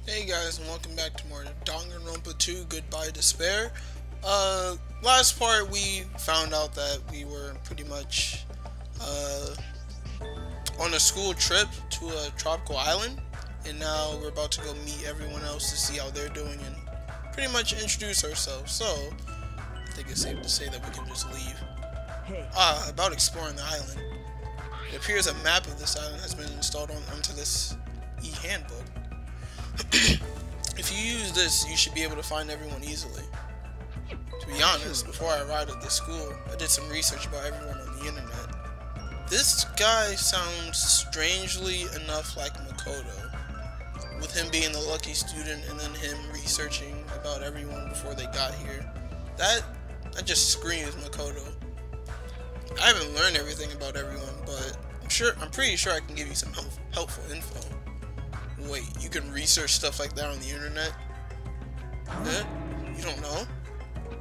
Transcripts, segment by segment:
Hey guys, and welcome back to more Danganronpa 2 Goodbye Despair. Last part we found out that we were pretty much on a school trip to a tropical island, and now we're about to go meet everyone else to see how they're doing and pretty much introduce ourselves. So I think it's safe to say that we can just leave. About exploring the island. It appears a map of this island has been installed onto this e-handbook. If you use this, you should be able to find everyone easily. To be honest, before I arrived at this school, I did some research about everyone on the internet. This guy sounds strangely enough like Makoto, with him being the lucky student and then him researching about everyone before they got here. That just screams Makoto. I haven't learned everything about everyone, but I'm pretty sure I can give you some helpful info. Wait, you can research stuff like that on the internet? Eh? You don't know?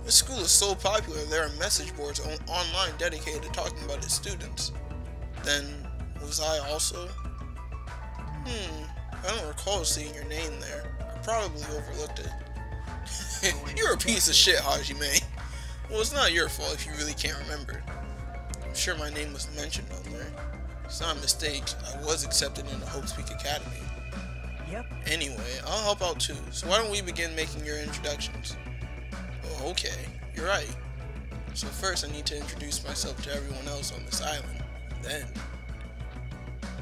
This school is so popular, there are message boards online dedicated to talking about its students. Then, was I also? I don't recall seeing your name there. I probably overlooked it. You're a piece of shit, Hajime. Well, it's not your fault if you really can't remember. I'm sure my name was mentioned on there. It's not a mistake, I was accepted in the Hope Speak Academy. Yep. Anyway, I'll help out too, so why don't we begin making your introductions? Oh, okay, you're right. So first I need to introduce myself to everyone else on this island. Then,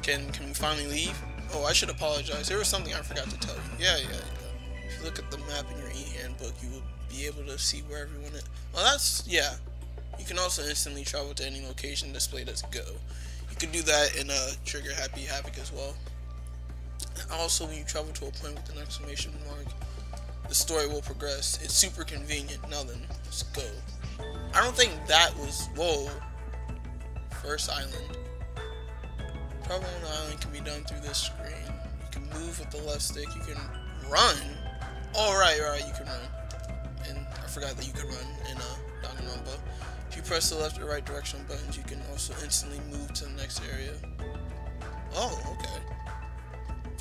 can we finally leave? Oh, I should apologize, there was something I forgot to tell you. Yeah. If you look at the map in your e-handbook, you will be able to see where everyone is. Well, yeah. You can also instantly travel to any location displayed as go. You can do that in Trigger Happy Havoc as well. Also, when you travel to a point with an exclamation mark, the story will progress. It's super convenient. Now then, let's go. I don't think that was... Whoa. First island. Travel on the island can be done through this screen. You can move with the left stick. You can run. Oh, right, you can run. And I forgot that you could run in Danganronpa. If you press the left or right directional buttons, you can also instantly move to the next area. Oh, okay.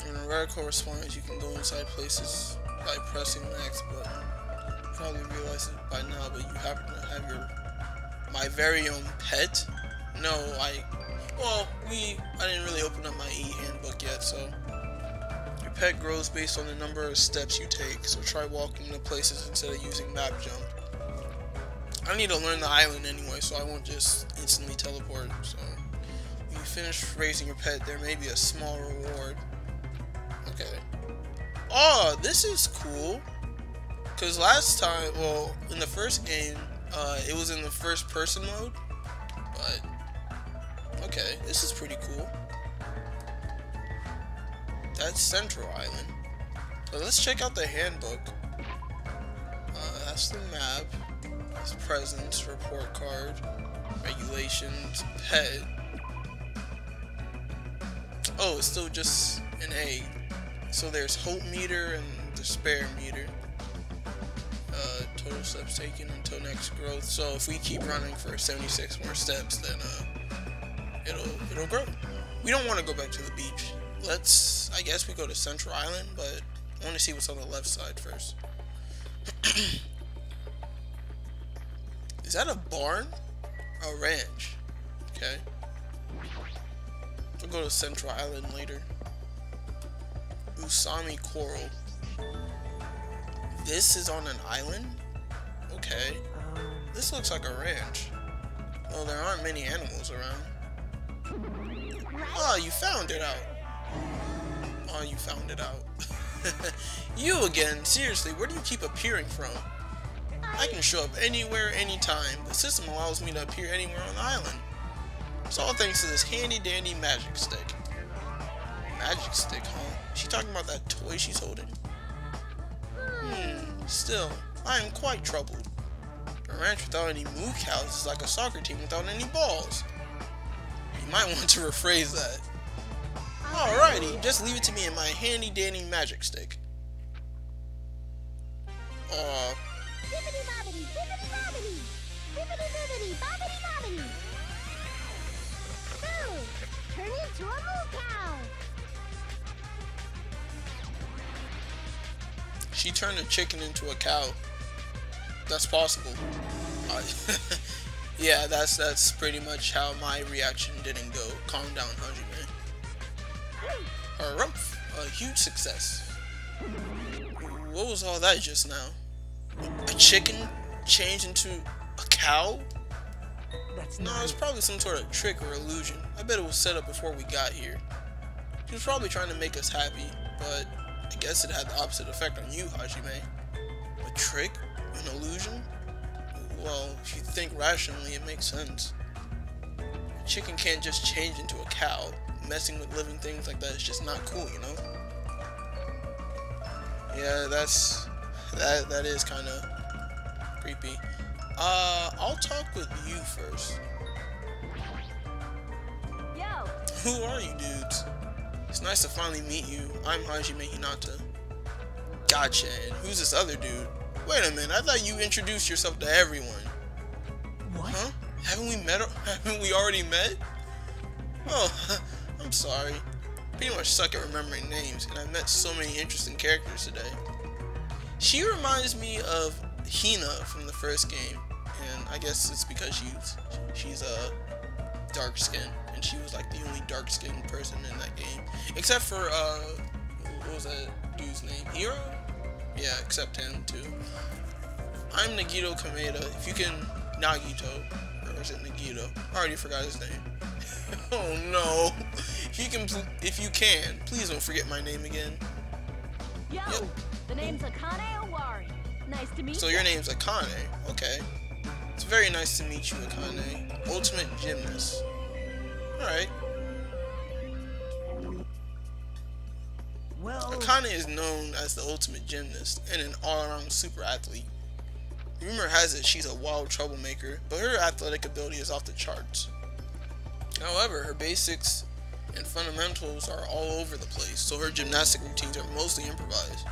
In a rare correspondence, you can go inside places by pressing the X button. You probably realize it by now, but you happen to have my very own pet. No, I didn't really open up my e-handbook yet, so your pet grows based on the number of steps you take. So try walking to places instead of using map jump. I need to learn the island anyway, so I won't just instantly teleport. So when you finish raising your pet, there may be a small reward. Okay. Oh, this is cool. Cause last time, well, in the first game, it was in the first person mode. But okay, this is pretty cool. That's Central Island. So let's check out the handbook. That's the map. That's presents, report card, regulations, pet. Oh, it's still just an A. So there's hope meter and despair meter. Total steps taken until next growth. So if we keep running for 76 more steps, then it'll grow. We don't want to go back to the beach. I guess we go to Central Island, but I want to see what's on the left side first. Is that a barn? A ranch. Okay. We'll go to Central Island later. Usami Coral. This is on an island? Okay. This looks like a ranch. Well, there aren't many animals around. Oh, you found it out. Oh, you found it out. You again? Seriously, where do you keep appearing from? I can show up anywhere, anytime. The system allows me to appear anywhere on the island. It's all thanks to this handy dandy magic stick. Magic stick, huh? Is she talking about that toy she's holding? Still, I am quite troubled. A ranch without any moo cows is like a soccer team without any balls. You might want to rephrase that. Alrighty, just leave it to me and my handy dandy magic stick. Bibbidi bobbidi, bibbidi bobbidi, bibbidi bibbidi, bobbidi bobbidi. Boom! Turn into a moo cow. She turned a chicken into a cow. That's possible. Yeah, that's pretty much how my reaction didn't go. Calm down, Hajime. Harumph, a huge success. What was all that just now? A chicken changed into a cow? No, it's probably some sort of trick or illusion. I bet it was set up before we got here. She was probably trying to make us happy, but I guess it had the opposite effect on you, Hajime. A trick? An illusion? Well, if you think rationally, it makes sense. A chicken can't just change into a cow. Messing with living things like that is just not cool, you know? Yeah, that is kind of creepy. I'll talk with you first. Yo. Who are you dudes? It's nice to finally meet you. I'm Hajime Hinata. Gotcha, and who's this other dude? Wait a minute, I thought you introduced yourself to everyone. What? Huh? Haven't we already met? Oh, I'm sorry. Pretty much suck at remembering names, and I met so many interesting characters today. She reminds me of Hina from the first game, and I guess it's because she's dark skinned, and she was like the only dark skinned person in that game, except for what was that dude's name? Hiro? Yeah, except him too. I'm Nagito Kameda. If you can, Nagito, or is it Nagito? I already forgot his name. Oh no! If you can, please don't forget my name again. Yo, Yep. the name's Akane Owari. Nice to meet you. So your name's Akane, okay. It's very nice to meet you, Akane. Ultimate Gymnast. Alright. Well, Akane is known as the Ultimate Gymnast and an all-around super athlete. Rumor has it she's a wild troublemaker, but her athletic ability is off the charts. However, her basics and fundamentals are all over the place, so her gymnastic routines are mostly improvised.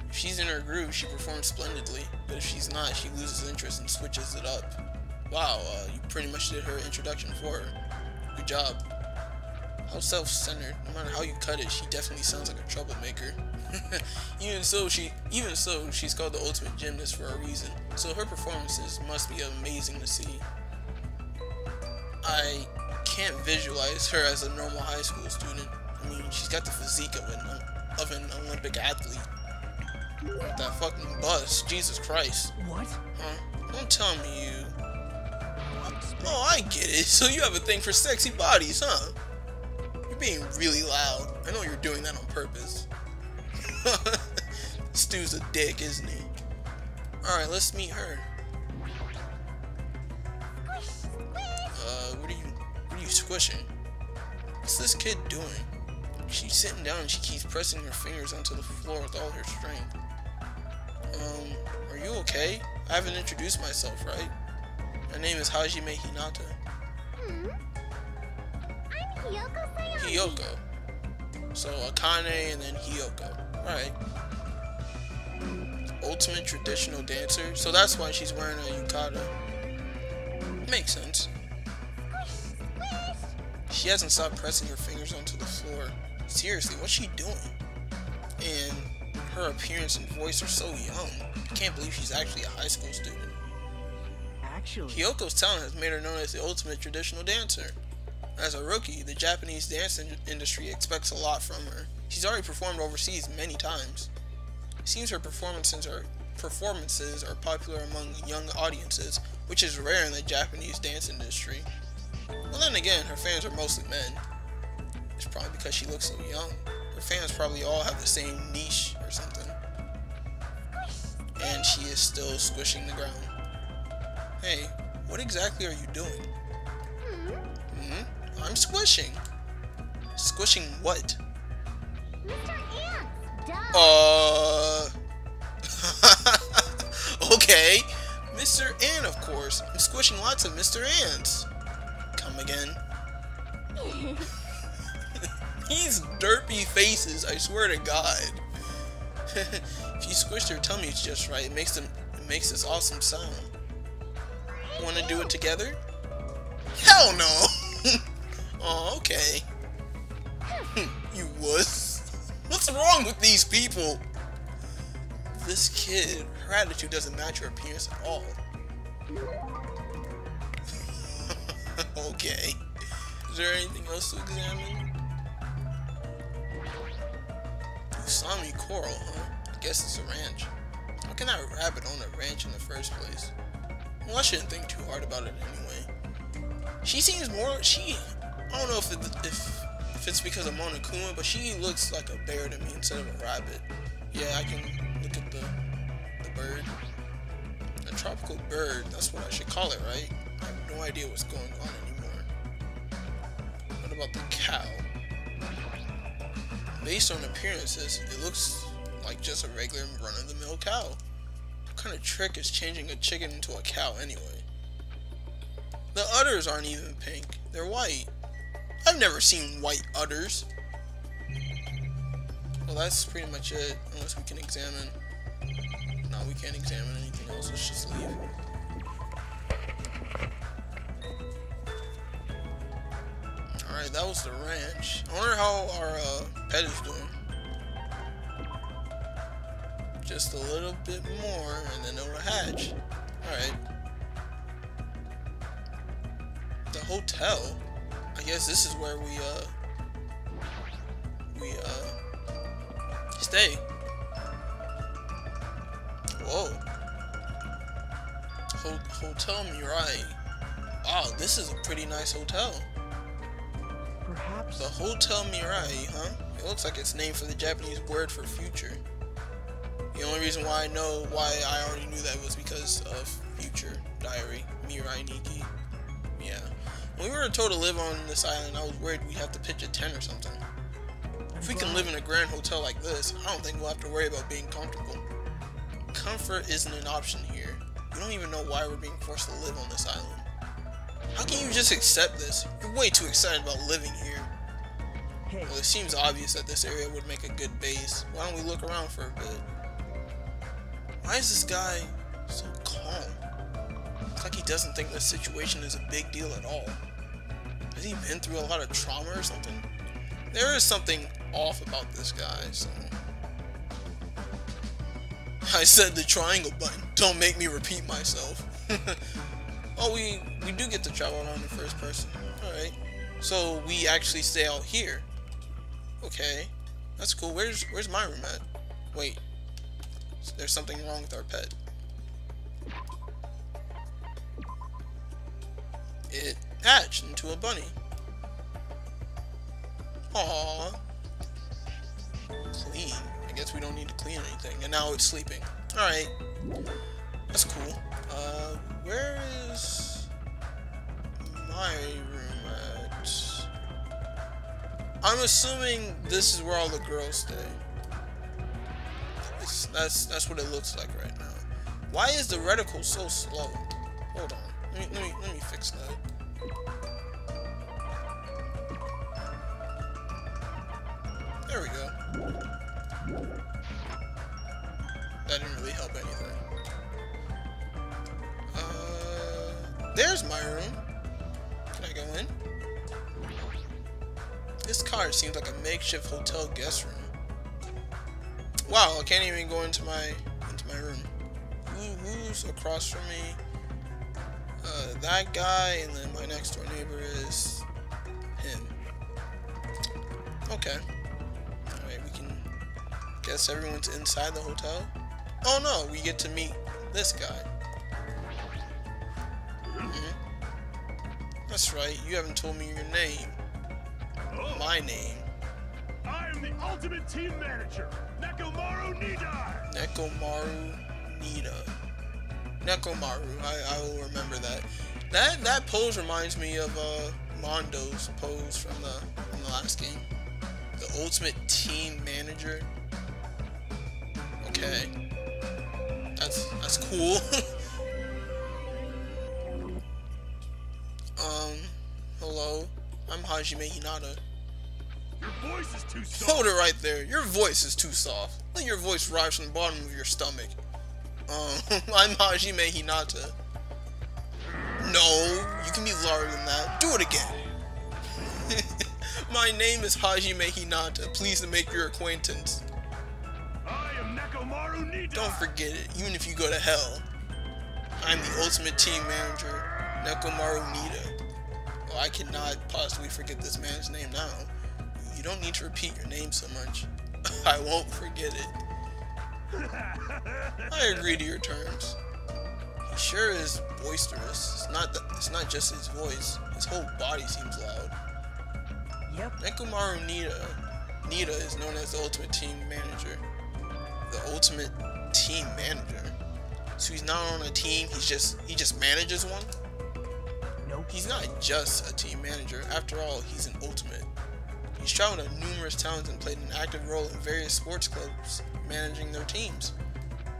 If she's in her groove, she performs splendidly, but if she's not, she loses interest and switches it up. Wow, you pretty much did her introduction for her. Good job. How self-centered. No matter how you cut it, she definitely sounds like a troublemaker. Even so, she's called the Ultimate Gymnast for a reason, so her performances must be amazing to see. I can't visualize her as a normal high school student. I mean, she's got the physique of an Olympic athlete. With that fucking bust, Jesus Christ. what? Huh? Don't tell me you... Oh, I get it. So you have a thing for sexy bodies, huh? You're being really loud. I know you're doing that on purpose. Stu's a dick, isn't he? Alright, let's meet her. What are you squishing? What's this kid doing? She's sitting down and she keeps pressing her fingers onto the floor with all her strength. Are you okay? I haven't introduced myself, right? My name is Hajime Hinata. I'm Hiyoko Sayori. Hiyoko. So Akane and then Hiyoko. Alright. Ultimate traditional dancer. So that's why she's wearing a yukata. Makes sense. She hasn't stopped pressing her fingers onto the floor. Seriously, what's she doing? And her appearance and voice are so young. I can't believe she's actually a high school student. Actually, Hyoko's talent has made her known as the ultimate traditional dancer. As a rookie, the Japanese dance industry expects a lot from her. She's already performed overseas many times. It seems her performances are popular among young audiences, which is rare in the Japanese dance industry. Well, then again, her fans are mostly men. It's probably because she looks so young. Her fans probably all have the same niche or something. And she is still squishing the ground. Hey, what exactly are you doing? I'm squishing. Squishing what? Mr. Ants. Duh. Okay. Mr. Ant, of course. I'm squishing lots of Mr. Ants. Come again. These derpy faces, I swear to God. If you squish their tummies just right, it makes this awesome sound. Want to do it together? Hell no! Oh, okay. You wuss. What's wrong with these people? This kid, her attitude doesn't match her appearance at all. Okay. Is there anything else to examine? Usami Coral, huh? I guess it's a ranch. How can that rabbit own a ranch in the first place? Well, I shouldn't think too hard about it anyway. She seems more... I don't know if it's because of Monokuma, but she looks like a bear to me instead of a rabbit. Yeah, I can look at the bird. A tropical bird, that's what I should call it, right? I have no idea what's going on anymore. What about the cow? Based on appearances, it looks like just a regular run-of-the-mill cow. What kind of trick is changing a chicken into a cow anyway? The udders aren't even pink, they're white. I've never seen white udders. Well, that's pretty much it, unless we can examine. No, we can't examine anything else, let's just leave. Alright, that was the ranch. I wonder how our pet is doing. Just a little bit more, and then it'll hatch. Alright. The hotel? I guess this is where we stay. Whoa. Hotel Mirai. Wow, this is a pretty nice hotel. Perhaps The Hotel Mirai, huh? It looks like it's named for the Japanese word for future. The only reason why I know why I already knew that was because of Future Diary, Mirai Nikki. Yeah. When we were told to live on this island, I was worried we'd have to pitch a tent or something. If we can live in a grand hotel like this, I don't think we'll have to worry about being comfortable. Comfort isn't an option here. We don't even know why we're being forced to live on this island. How can you just accept this? You're way too excited about living here. Hey, Well, it seems obvious that this area would make a good base. Why don't we look around for a bit? Why is this guy so calm? It's like he doesn't think the situation is a big deal at all. Has he been through a lot of trauma or something? There is something off about this guy, so... I said the triangle button. Don't make me repeat myself. Oh, we do get to travel around in first person. Alright. So we actually stay out here. Okay. That's cool. Where's my room at? Wait. There's something wrong with our pet. It hatched into a bunny. Aww. Clean. I guess we don't need to clean anything. And now it's sleeping. Alright. That's cool. Where is my room at? I'm assuming this is where all the girls stay. That's what it looks like right now. Why is the reticle so slow? Hold on. Let me fix that. There we go. That didn't really help anything. There's my room. Can I go in? This card seems like a makeshift hotel guest room. Wow, I can't even go into my room. Who's across from me? That guy, and then my next door neighbor is him. Okay. Alright, we can guess everyone's inside the hotel. Oh no, we get to meet this guy. That's right, you haven't told me your name. Oh. My name. I am the ultimate team manager, Nekomaru Nidai. Nekomaru Nida. Nekomaru, I will remember that. That pose reminds me of Mondo's pose from the last game. The ultimate team manager. Okay. That's cool. Hello. I'm Hajime Hinata. Your voice is too soft. Hold it right there. Your voice is too soft. Let your voice rise from the bottom of your stomach. I'm Hajime Hinata. No, you can be louder than that. Do it again. My name is Hajime Hinata. Pleased to make your acquaintance. I am Nekomaru Nekomaru Nida. Don't forget it, even if you go to hell. I'm the ultimate team manager, Nekomaru Nida. Well, I cannot possibly forget this man's name now. You don't need to repeat your name so much. I won't forget it. I agree to your terms. He sure is boisterous. It's not just his voice. His whole body seems loud. Yep. Nekomaru Nida is known as the ultimate team manager. The ultimate team manager. So he's not on a team, he just manages one? Nope. He's not just a team manager. After all, he's an ultimate. He's traveled to numerous towns and played an active role in various sports clubs, managing their teams.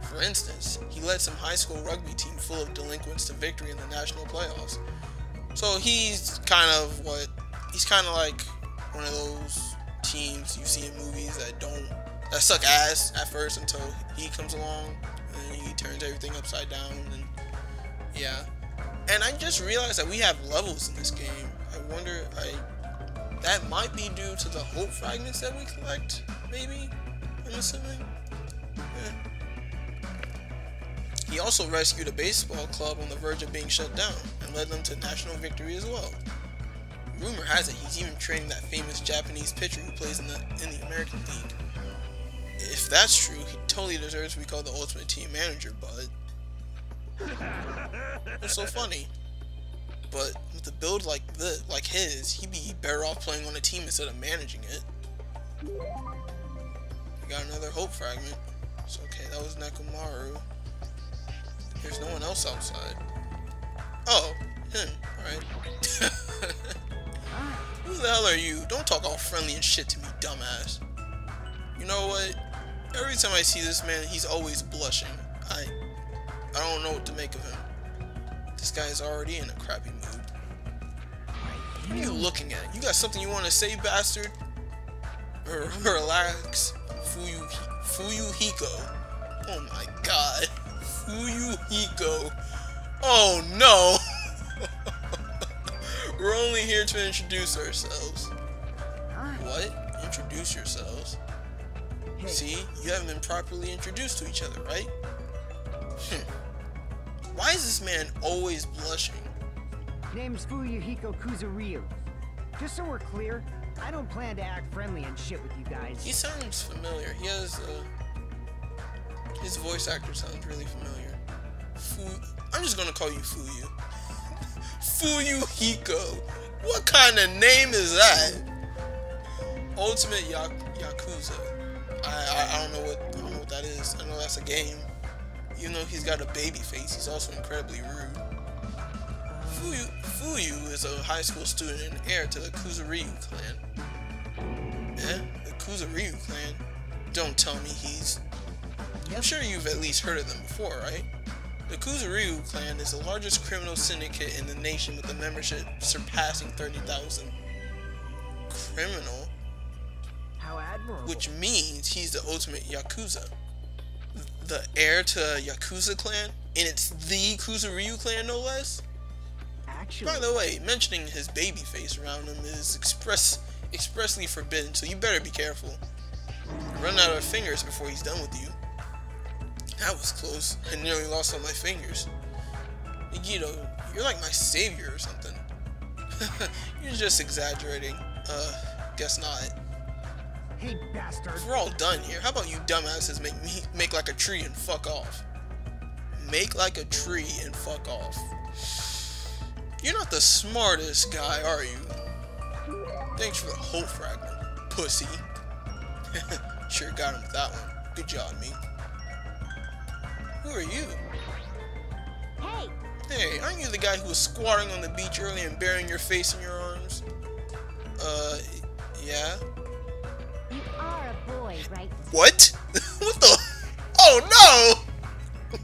For instance, he led some high school rugby team full of delinquents to victory in the national playoffs. So he's kind of like one of those teams you see in movies that suck ass at first until he comes along and he turns everything upside down, and yeah. And I just realized that we have levels in this game. I wonder, that might be due to the hope fragments that we collect, maybe? I'm assuming? Yeah. He also rescued a baseball club on the verge of being shut down, and led them to national victory as well. Rumor has it he's even training that famous Japanese pitcher who plays in the American League. If that's true, he totally deserves to be called the ultimate team manager, but what's so funny? But with a build like his, he'd be better off playing on a team instead of managing it. We got another hope fragment. So okay, that was Nekomaru. There's no one else outside. Oh, him. Alright. Who the hell are you? Don't talk all friendly and shit to me, dumbass. You know what? Every time I see this man, he's always blushing. I don't know what to make of him. This guy is already in a crappy mood. What are you looking at? You got something you want to say, bastard? Relax. Fuyuhiko. Oh my god. Fuyuhiko. Oh no! We're only here to introduce ourselves. What? Introduce yourselves? Hey. See? You haven't been properly introduced to each other, right? Why is this man always blushing? Name's Fuyuhiko Kuzuryu. Just so we're clear, I don't plan to act friendly and shit with you guys. He sounds familiar. He has, his voice actor sounds really familiar. I'm just gonna call you Fuyu. Fuyuhiko. What kind of name is that? Ultimate Yakuza. I don't know what that is. I know that's a game. Even though he's got a baby face, he's also incredibly rude. Fuyu is a high school student and heir to the Kuzuryu clan. Eh? The Kuzuryu clan? Don't tell me he's... I'm sure you've at least heard of them before, right? The Kuzuryu clan is the largest criminal syndicate in the nation with a membership surpassing 30,000. Criminal? How admirable. Which means he's the ultimate Yakuza. The heir to Yakuza clan? And it's the Kuzuryu clan, no less? Actually, By the way, mentioning his baby face around him is expressly forbidden, so you better be careful. Run out of fingers before he's done with you. That was close. I nearly lost all my fingers. Nagito, you're like my savior or something. You're just exaggerating. Guess not. hey bastard. If we're all done here, how about you dumbasses make like a tree and fuck off? Make like a tree and fuck off. You're not the smartest guy, are you? Thanks for the whole fragment, pussy. Sure got him with that one. Good job, me. Who are you? Hey, Hey, aren't you the guy who was squatting on the beach earlier and burying your face in your arms? Yeah? you are a boy, right? What? What the? Oh no!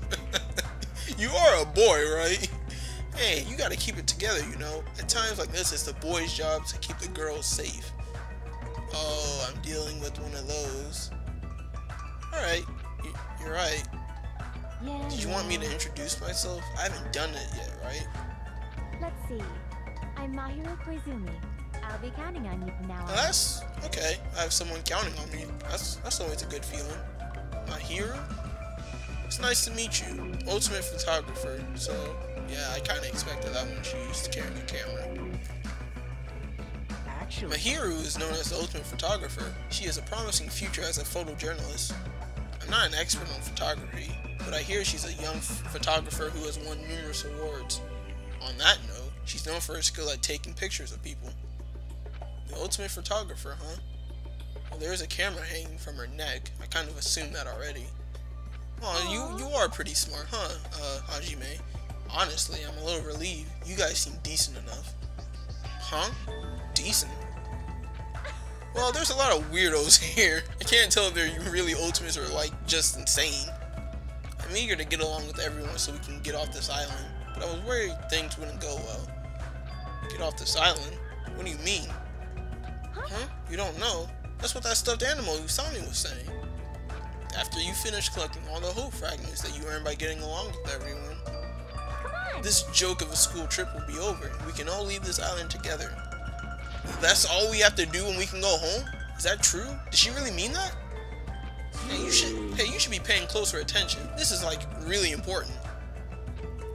You are a boy, right? Hey, you gotta keep it together, you know? At times like this, it's the boys' job to keep the girls safe. Oh, I'm dealing with one of those. Alright, you're right. Yeah. Did you want me to introduce myself? I haven't done it yet, right? Let's see. I'm Mahiro Koizumi. I'll be counting on you from now on. That's okay. I have someone counting on me. That's always a good feeling. My hero? It's nice to meet you. Ultimate photographer. So, yeah, I kind of expected that when she used to carry a camera. Actually, Mahiru is known as the ultimate photographer. She has a promising future as a photojournalist. I'm not an expert on photography, but I hear she's a young photographer who has won numerous awards. On that note, she's known for her skill at taking pictures of people. The ultimate photographer, huh? Well, there's a camera hanging from her neck. I kind of assumed that already. Oh, you are pretty smart, huh, Hajime? Honestly, I'm a little relieved. You guys seem decent enough. Huh? Decent? Well, there's a lot of weirdos here. I can't tell if they're really ultimates or, like, just insane. I'm eager to get along with everyone so we can get off this island, but I was worried things wouldn't go well. Get off this island? What do you mean? Huh? You don't know? That's what that stuffed animal Usami was saying. After you finish collecting all the hope fragments that you earned by getting along with everyone, this joke of a school trip will be over, and we can all leave this island together. That's all we have to do and we can go home? Is that true? Did she really mean that? Hey, you should be paying closer attention. This is, like, really important.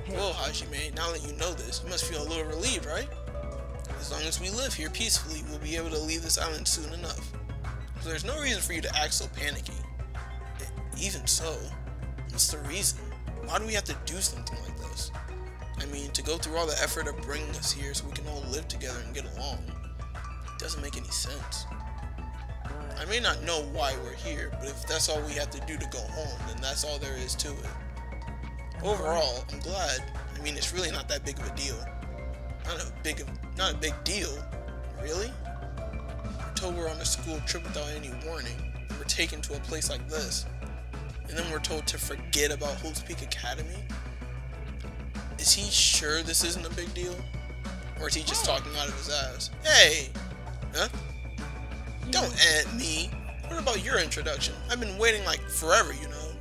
Well, Hajime, now that you know this, you must feel a little relieved, right? As long as we live here peacefully, we'll be able to leave this island soon enough. So there's no reason for you to act so panicky. Even so, what's the reason? Why do we have to do something like this? I mean, to go through all the effort of bringing us here so we can all live together and get along. It doesn't make any sense. I may not know why we're here, but if that's all we have to do to go home, then that's all there is to it. Overall, I'm glad. I mean, it's really not that big of a deal. Not a big deal. Really? We're told we're on a school trip without any warning. We're taken to a place like this. And then we're told to forget about Hope's Peak Academy? Is he sure this isn't a big deal? Or is he just talking out of his ass? Hey! Huh? Don't at me! What about your introduction? I've been waiting like forever, you know.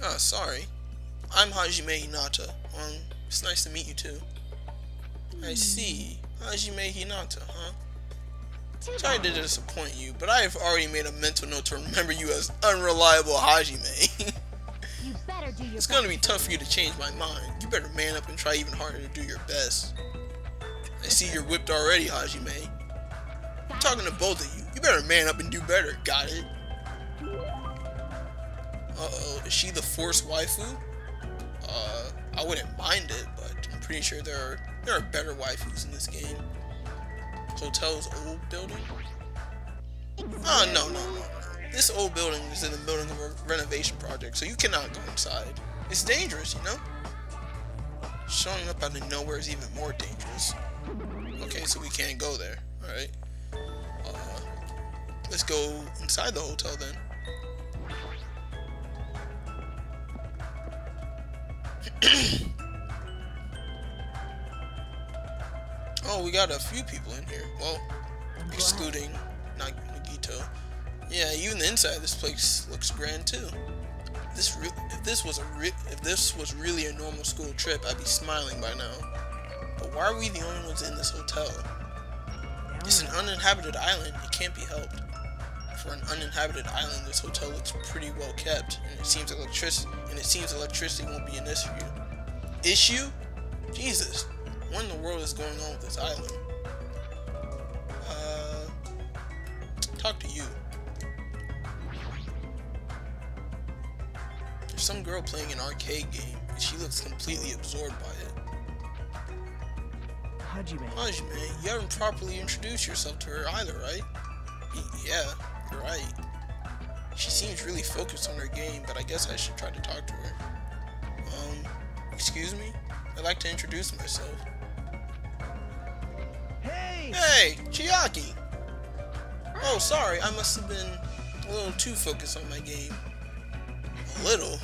Oh, sorry. I'm Hajime Hinata. It's nice to meet you too. I see. Hajime Hinata, huh? Sorry to disappoint you, but I have already made a mental note to remember you as unreliable Hajime. It's gonna be tough for you to change my mind. You better man up and try even harder to do your best. I see you're whipped already, Hajime. I'm talking to both of you. You better man up and do better. Got it? Uh-oh, is she the forced waifu? I wouldn't mind it, but I'm pretty sure there are better waifus in this game. Hotel's old building? Oh, no. This old building is in the middle of a renovation project, so you cannot go inside. It's dangerous, you know? Showing up out of nowhere is even more dangerous. Okay, so we can't go there. Alright. Let's go inside the hotel then. Oh, we got a few people in here. Well, excluding Nagito. Yeah, even the inside of this place looks grand too. If this was really a normal school trip, I'd be smiling by now. But why are we the only ones in this hotel? It's an uninhabited island. It can't be helped. For an uninhabited island, this hotel looks pretty well kept, and it seems electricity won't be an issue. Issue? Jesus. What in the world is going on with this island? Talk to you. There's some girl playing an arcade game, and she looks completely absorbed by it. Hajime, you haven't properly introduced yourself to her either, right? Yeah, you're right. She seems really focused on her game, but I guess I should try to talk to her. Excuse me? I'd like to introduce myself. Hey, Chiaki! Oh, sorry, I must have been a little too focused on my game. A little?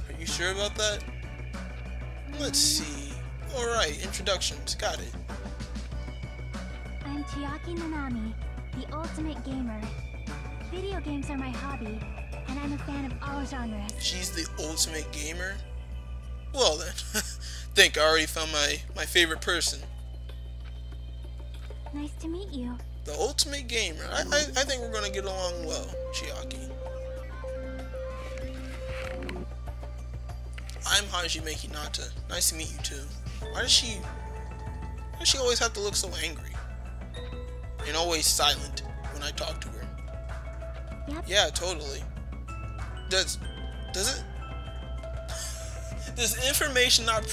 Are you sure about that? Let's see. Alright, introductions, got it. I'm Chiaki Nanami, the ultimate gamer. Video games are my hobby, and I'm a fan of all genres. She's the ultimate gamer? Well then, think I already found my favorite person. Nice to meet you. The ultimate gamer. I think we're gonna get along well, Chiaki. I'm Hajime Hinata. Nice to meet you too. Why does she always have to look so angry? And always silent when I talk to her. Yep. Yeah, totally. Does information not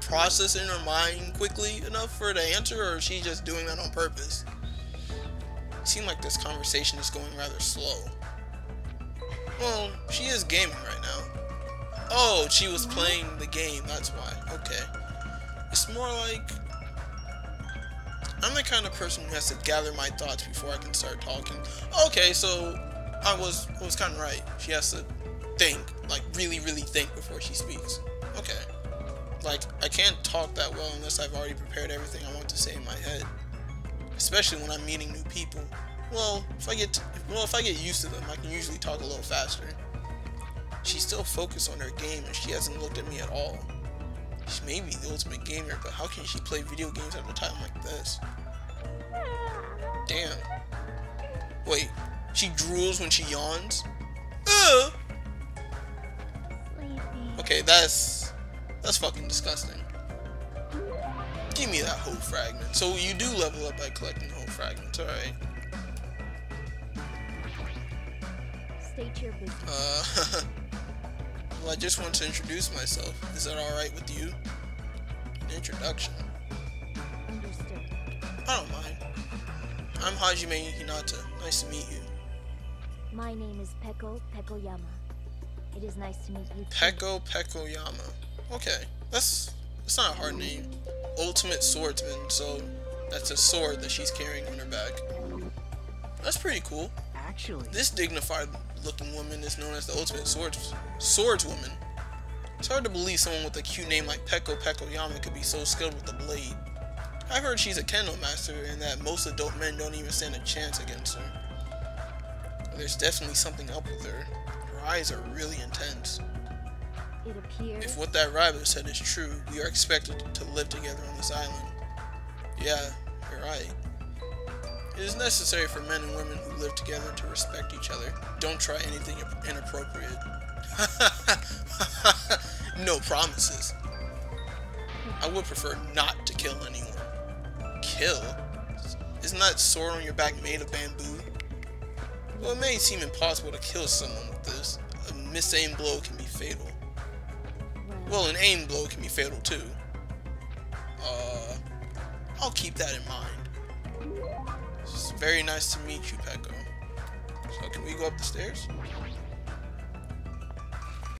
process in her mind quickly enough for her to answer, or is she just doing that on purpose? It seems like this conversation is going rather slow. Well, she is gaming right now. Oh, she was playing the game, that's why. Okay. It's more like I'm the kind of person who has to gather my thoughts before I can start talking. Okay, so I was kind of right. She has to think, like really think before she speaks. Okay. Like, I can't talk that well unless I've already prepared everything I want to say in my head. Especially when I'm meeting new people. Well, if I get used to them, I can usually talk a little faster. She's still focused on her game and she hasn't looked at me at all. She may be the ultimate gamer, but how can she play video games at a time like this? Damn. Wait, she drools when she yawns? Okay, that's fucking disgusting. Give me that whole fragment. So you do level up by collecting whole fragments, alright. State your business. Well, I just want to introduce myself. Is that alright with you? An introduction. Understood. I don't mind. I'm Hajime Hinata. Nice to meet you. My name is Peko Pekoyama. It is nice to meet you too. Peko Pekoyama. Okay, that's not a hard name. Ultimate swordsman, so that's a sword that she's carrying on her back. That's pretty cool. Actually, This dignified looking woman is known as the ultimate swordswoman. It's hard to believe someone with a cute name like Peko Pekoyama could be so skilled with a blade. I've heard she's a kendo master and that most adult men don't even stand a chance against her. There's definitely something up with her. Her eyes are really intense. It appears. If what that rabbit said is true, we are expected to live together on this island. Yeah, you're right. It is necessary for men and women who live together to respect each other. Don't try anything inappropriate. No promises. I would prefer not to kill anyone. Kill? Isn't that sword on your back made of bamboo? Well, it may seem impossible to kill someone with this. A misaimed blow can be fatal. Well, an aimed blow can be fatal too. I'll keep that in mind. It's very nice to meet you, Peko. So can we go up the stairs?